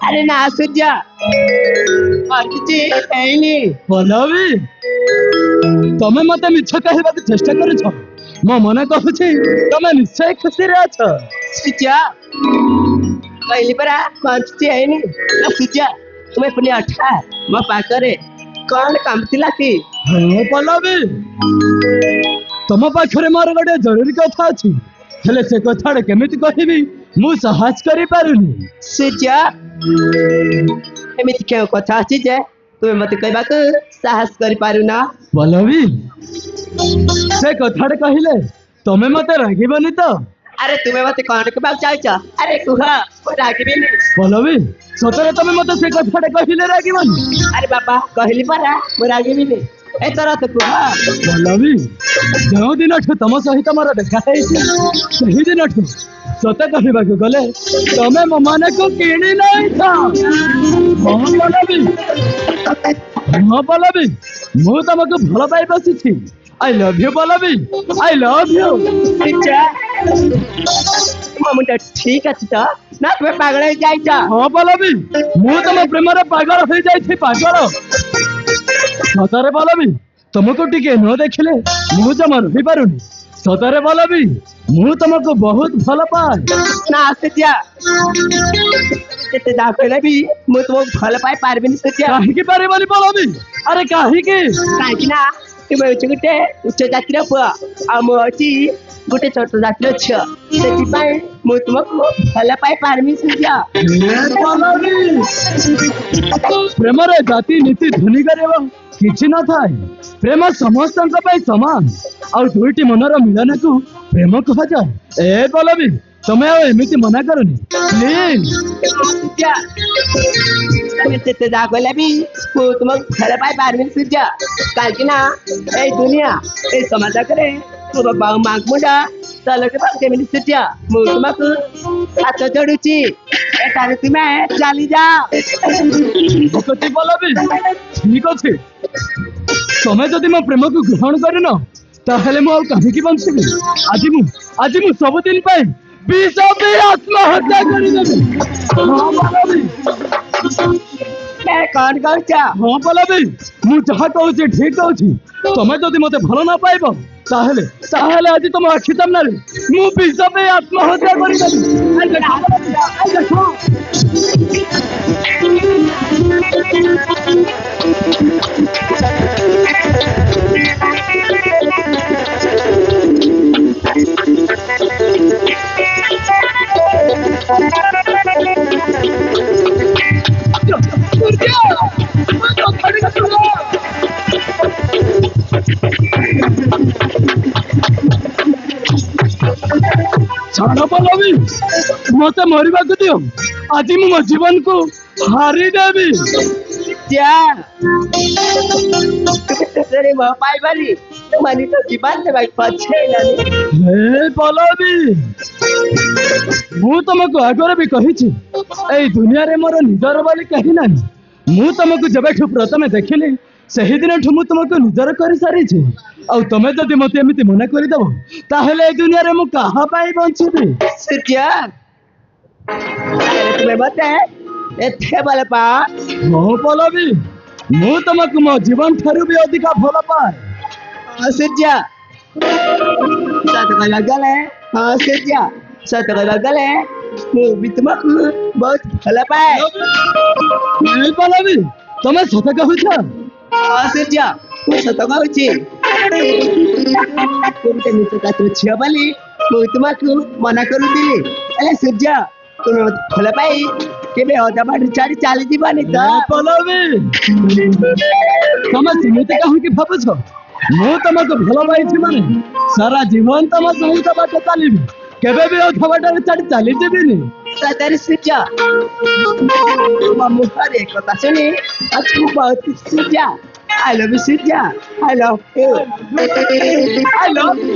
अरे ना सूर्या और किसी है ही नहीं। पल्लवी तमे मते मिछ कहबाक चेष्टा करछ मो मन कहूछि तमे निश्चय खुशी रे अछ। सूर्या कहली परा और किसी है ही नहीं। ना सूर्या तुम्हें अपने अठा मो पाकरे कौन काम थिला की? हाँ पल्लवी तम पाखरे मोर गोटे जरूरी कथा अछि हेले से कथाड़े केमिति कहबी मु साहस करि पारुनी। सूर्या एमिति क्यों कथा अछि जे तुम्हें मते कहबाक साहस करि पारु ना? पल्लवी से कथाड़े कहिले तमे मते रागिबनी तो? अरे तुम्हें मते कौन कहबाक चाहछ? अरे कुहा रागिबी नहीं। पल्लवी सतरे तमे मते से कथाड़े कहिले रागिबनी? अरे बाबा कहली परा मो रागिबी नहीं ए तरह तो कुहा। पल्लवी जो दिन तम सहित मोर देखा सही दिन सत कहवाक गले तमे मो मन को किणी नहीं था। हाँ पल्लवी मु तुमको भल पाई बसी। I love you Pallavi I love you. मुंडा ठीक अछि तो ना तुम्हें पागल हो जाइछ? हाँ पल्लवी मु तुम प्रेम पागल हो जाइछि पागल। सतरे पल्लवी तुमको टिके न देखले मु जमा रही पारुनी। सतरे पल्लवी मु तुमको बहुत भल पाए। ना सूर्या केते जा कहले भी मु तुमको भल पाई पारबिनी सूर्या। काहे की पारिबनी पल्लवी? अरे काहे की? काहे ना तुम होछ गुटे उच्च जातिर पुआ आ मु अछि गुटे छोट जातिर छ सेति पाई मु तुमको भल पाई पारबिनी सूर्या। पल्लवी प्रेम रे जाति नीति धनी करेबा किछि न थाए। प्रेम समस्त समान और दुईटी मनर मिलन को प्रेम कह जाए। ए पल्लवी तमे एमिति मना करनी प्लीज। सूर्या तुम केते जा कहले भी मु तुमको भल पाई पारबिनी सूर्या। काहे ना ए दुनिया ए समाज करे तो बाबा माग मुडा चलो के पास केमिनी सूर्या मु तुमको हाथ जोडुची एटारे तुमे चली जा। कति पल्लवी ठीक अछि तमे जदि मो प्रेम को ग्रहण करिन ताहेले मु काहे बंचिबी। आज मु सब दिन पाई विष पी आत्महत्या करिदेबी। हाँ पल्लवी ए कौन कहछ? हाँ पल्लवी मु जहा कहूछि ठीक कहूछि तमे जदि मते भल न पाइबो ताहेले आज तुम आखि सामने मु विष पी आत्महत्या करिदेबी। छाड़ पल्लवी मत मरवा दियो आज मो जीवन को हारी देवी। क्या तेरे मां पाई बारी मानी तो जीवन से भाई पछे लानी। हे पल्लवी मु तुमको आगरे भी कहिछि ए दुनिया रे मोर निजर बोली कहि नाही। मु तुमको जबे प्रथमे देखिली सही दिन मु तुमको निजर कर सारी आ तमे जदि मते एमिति मना कर देबो ताहेले ए दुनिया रे मु कहा पाई बंचिबी। सूर्या अरे तुम्हें बता एथे भल पा। हाँ पल्लवी मु तुमको मो जीवन ठारू भी अधिक भल पाए। हाँ सूर्या सत कहला गले। हाँ सूर्या सत कहला गले मु भी तुमको बहुत भल पाए। ए पल्लवी तमे सत कहूछ? हाँ सूर्या मु सत कहूची तुमते नीचे कात्र छिया बोली मु तुमको मना करूदिली। ए सूर्या तुम भल पाई केबे अधा बाट छाड़ी चली जीवानी तो? पल्लवी तमे सिमित कहू कि भाबुछ मु तुमको भल पाइछि माने सारा जीवन तुम सहित बाट चलीबी केबे भी अधा बाट छाड़ी चली जीबिनी। सतरी सूर्या मुहर एक कथा सुनी अच्छी बहुत Surya. I love you, Sidya. I love you. I love you.